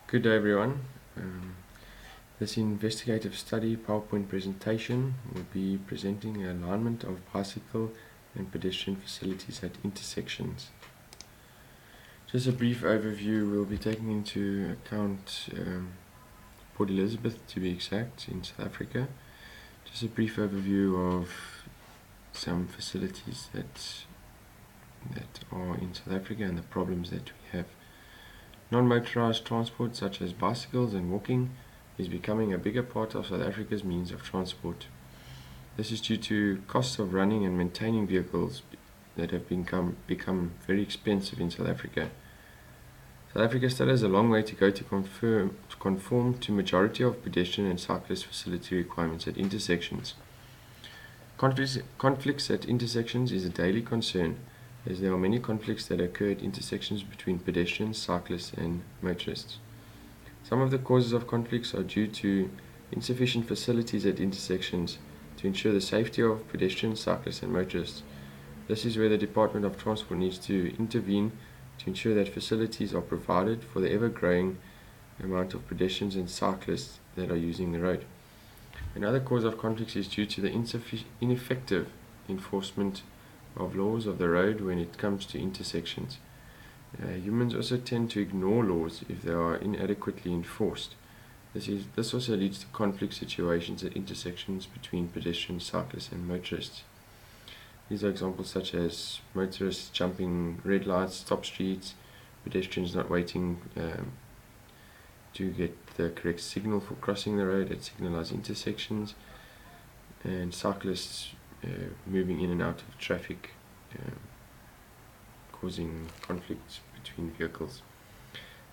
Good day everyone. This investigative study PowerPoint presentation will be presenting the alignment of bicycle and pedestrian facilities at intersections. Just a brief overview, we'll be taking into account Port Elizabeth to be exact in South Africa. Just a brief overview of some facilities that are in South Africa and the problems that we have. Non-motorized transport such as bicycles and walking is becoming a bigger part of South Africa's means of transport. This is due to costs of running and maintaining vehicles that have become very expensive in South Africa. South Africa still has a long way to go to conform to majority of pedestrian and cyclist facility requirements at intersections. Conflicts at intersections is a daily concern, as there are many conflicts that occur at intersections between pedestrians, cyclists and motorists. Some of the causes of conflicts are due to insufficient facilities at intersections to ensure the safety of pedestrians, cyclists and motorists. This is where the Department of Transport needs to intervene to ensure that facilities are provided for the ever-growing amount of pedestrians and cyclists that are using the road. Another cause of conflicts is due to the ineffective enforcement of laws of the road when it comes to intersections. Humans also tend to ignore laws if they are inadequately enforced. This also leads to conflict situations at intersections between pedestrians, cyclists and motorists. These are examples such as motorists jumping red lights, stop streets, pedestrians not waiting to get the correct signal for crossing the road at signalized intersections, and cyclists moving in and out of traffic, causing conflicts between vehicles.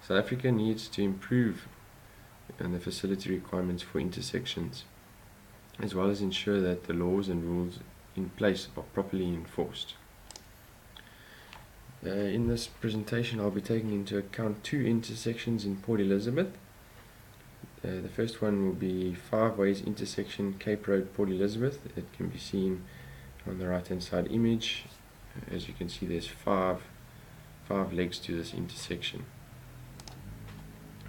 South Africa needs to improve on the facility requirements for intersections, as well as ensure that the laws and rules in place are properly enforced. In this presentation I'll be taking into account two intersections in Port Elizabeth. The first one will be Five Ways intersection, Cape Road, Port Elizabeth. It can be seen on the right hand side image. As you can see, there's five legs to this intersection.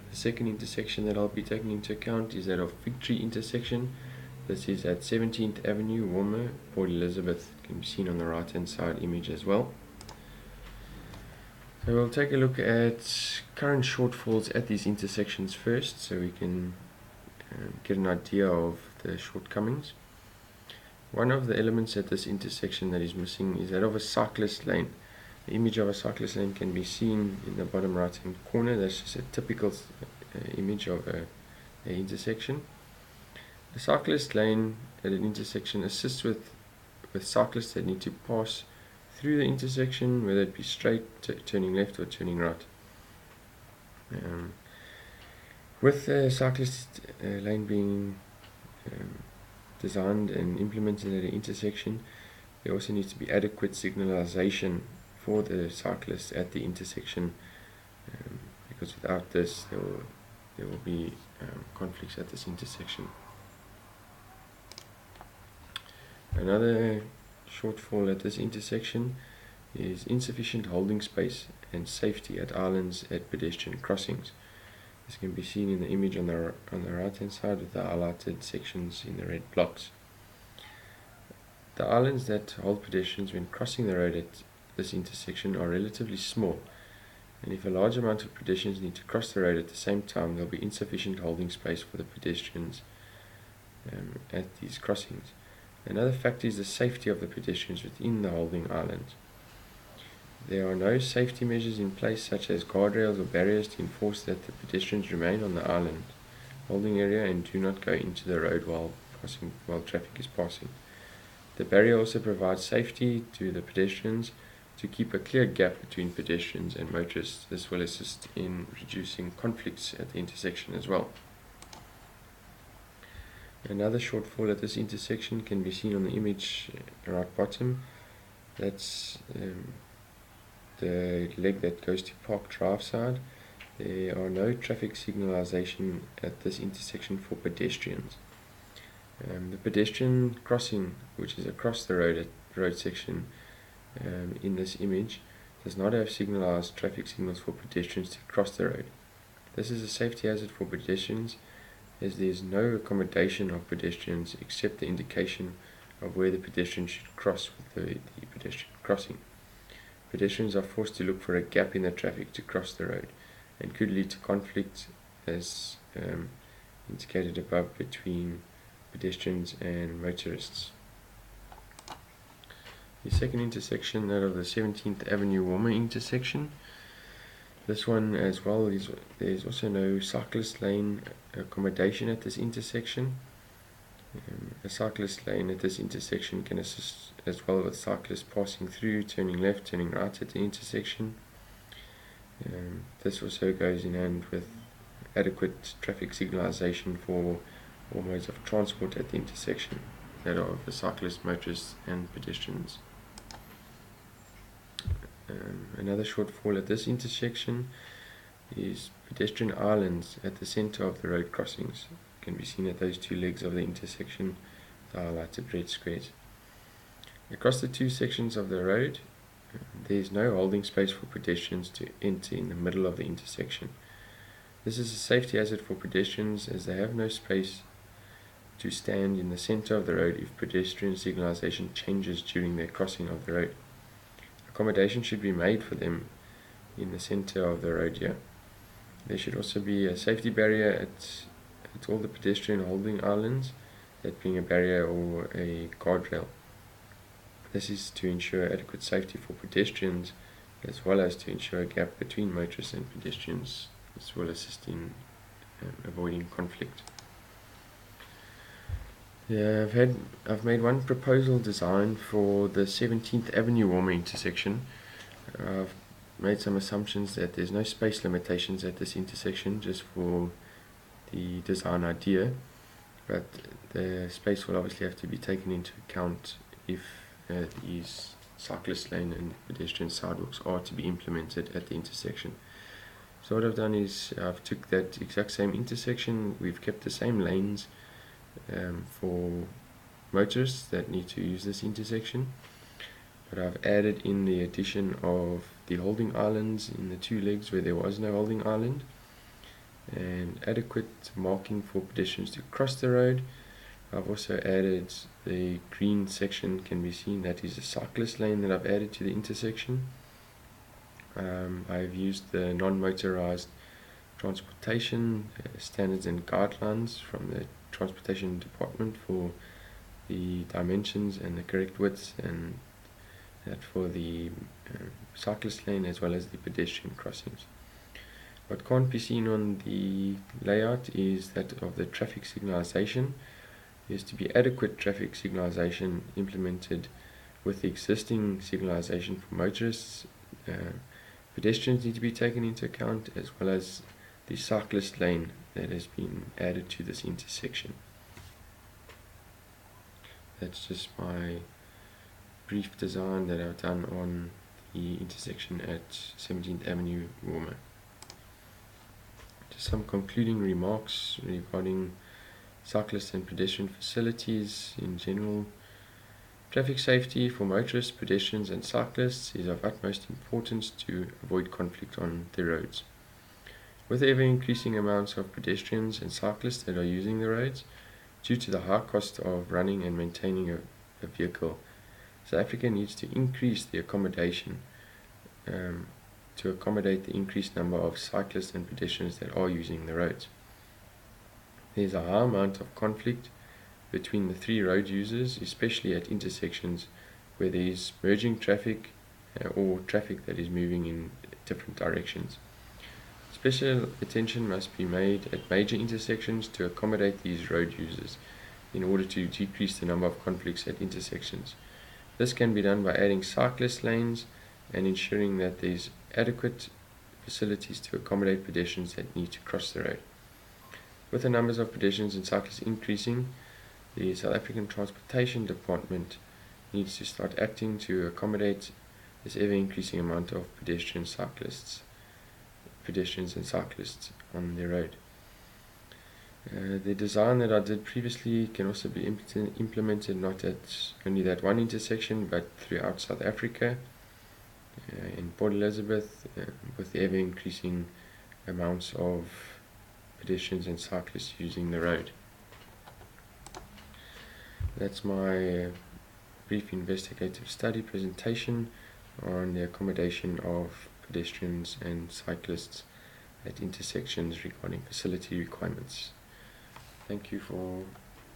The second intersection that I'll be taking into account is that of Victory intersection. This is at 17th Avenue, Walmer, Port Elizabeth. It can be seen on the right hand side image as well. So we'll take a look at current shortfalls at these intersections first, so we can get an idea of the shortcomings. One of the elements at this intersection that is missing is that of a cyclist lane. The image of a cyclist lane can be seen in the bottom right hand corner. That's just a typical image of an intersection. The cyclist lane at an intersection assists with cyclists that need to pass through the intersection, whether it be straight, turning left or turning right. With the cyclist lane being designed and implemented at an intersection, there also needs to be adequate signalization for the cyclists at the intersection, because without this there will be conflicts at this intersection. Another shortfall at this intersection is insufficient holding space and safety at islands at pedestrian crossings. This can be seen in the image on the right hand side with the highlighted sections in the red blocks. The islands that hold pedestrians when crossing the road at this intersection are relatively small, and if a large amount of pedestrians need to cross the road at the same time, there will be insufficient holding space for the pedestrians at these crossings. Another factor is the safety of the pedestrians within the holding island. There are no safety measures in place, such as guardrails or barriers, to enforce that the pedestrians remain on the island holding area and do not go into the road while traffic is passing. The barrier also provides safety to the pedestrians to keep a clear gap between pedestrians and motorists. This will assist in reducing conflicts at the intersection as well. Another shortfall at this intersection can be seen on the image right bottom. That's the leg that goes to Park Drive side. There are no traffic signalization at this intersection for pedestrians. The pedestrian crossing, which is across the road section in this image, does not have signalized traffic signals for pedestrians to cross the road. This is a safety hazard for pedestrians, as there is no accommodation of pedestrians except the indication of where the pedestrian should cross with the pedestrian crossing. Pedestrians are forced to look for a gap in the traffic to cross the road, and could lead to conflict, as indicated above, between pedestrians and motorists. The second intersection, that of the 17th Avenue Warmer intersection. This one as well, there's also no cyclist lane accommodation at this intersection. A cyclist lane at this intersection can assist as well with cyclists passing through, turning left, turning right at the intersection. This also goes in hand with adequate traffic signalization for all modes of transport at the intersection, that are the cyclists, motorists and pedestrians. Another shortfall at this intersection is pedestrian islands at the center of the road crossings. Can be seen at those two legs of the intersection, the highlighted red squares. Across the two sections of the road, there is no holding space for pedestrians to enter in the middle of the intersection. This is a safety hazard for pedestrians, as they have no space to stand in the center of the road if pedestrian signalization changes during their crossing of the road. Accommodation should be made for them in the center of the road here. There should also be a safety barrier at all the pedestrian holding islands, that being a barrier or a guardrail. This is to ensure adequate safety for pedestrians, as well as to ensure a gap between motorists and pedestrians. This will assist in avoiding conflict. Yeah, I've made one proposal design for the 17th Avenue Warmer intersection. I've made some assumptions that there's no space limitations at this intersection, just for the design idea, but the space will obviously have to be taken into account if these cyclist lane and pedestrian sidewalks are to be implemented at the intersection. So what I've done is I've took that exact same intersection, we've kept the same lanes for motorists that need to use this intersection, but I've added in the addition of the holding islands in the two legs where there was no holding island, and adequate marking for pedestrians to cross the road. I've also added the green section, can be seen, that is a cyclist lane that I've added to the intersection. I've used the non-motorized transportation standards and guidelines from the transportation department for the dimensions and the correct widths, and that for the cyclist lane as well as the pedestrian crossings. What can't be seen on the layout is that of the traffic signalization. There is to be adequate traffic signalization implemented with the existing signalization for motorists. Pedestrians need to be taken into account, as well as the cyclist lane that has been added to this intersection. That's just my brief design that I've done on the intersection at 17th Avenue Warmer. Just some concluding remarks regarding cyclist and pedestrian facilities in general. Traffic safety for motorists, pedestrians and cyclists is of utmost importance to avoid conflict on the roads. With ever increasing amounts of pedestrians and cyclists that are using the roads, due to the high cost of running and maintaining a vehicle, South Africa needs to increase the accommodation to accommodate the increased number of cyclists and pedestrians that are using the roads. There is a high amount of conflict between the three road users, especially at intersections where there is merging traffic or traffic that is moving in different directions. Special attention must be made at major intersections to accommodate these road users in order to decrease the number of conflicts at intersections. This can be done by adding cyclist lanes and ensuring that there is adequate facilities to accommodate pedestrians that need to cross the road. With the numbers of pedestrians and cyclists increasing, the South African Transportation Department needs to start acting to accommodate this ever increasing amount of pedestrians and cyclists on the road. The design that I did previously can also be implemented not at only that one intersection, but throughout South Africa, in Port Elizabeth, with the ever increasing amounts of pedestrians and cyclists using the road. That's my brief investigative study presentation on the accommodation of pedestrians and cyclists at intersections regarding facility requirements. Thank you for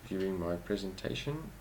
viewing my presentation.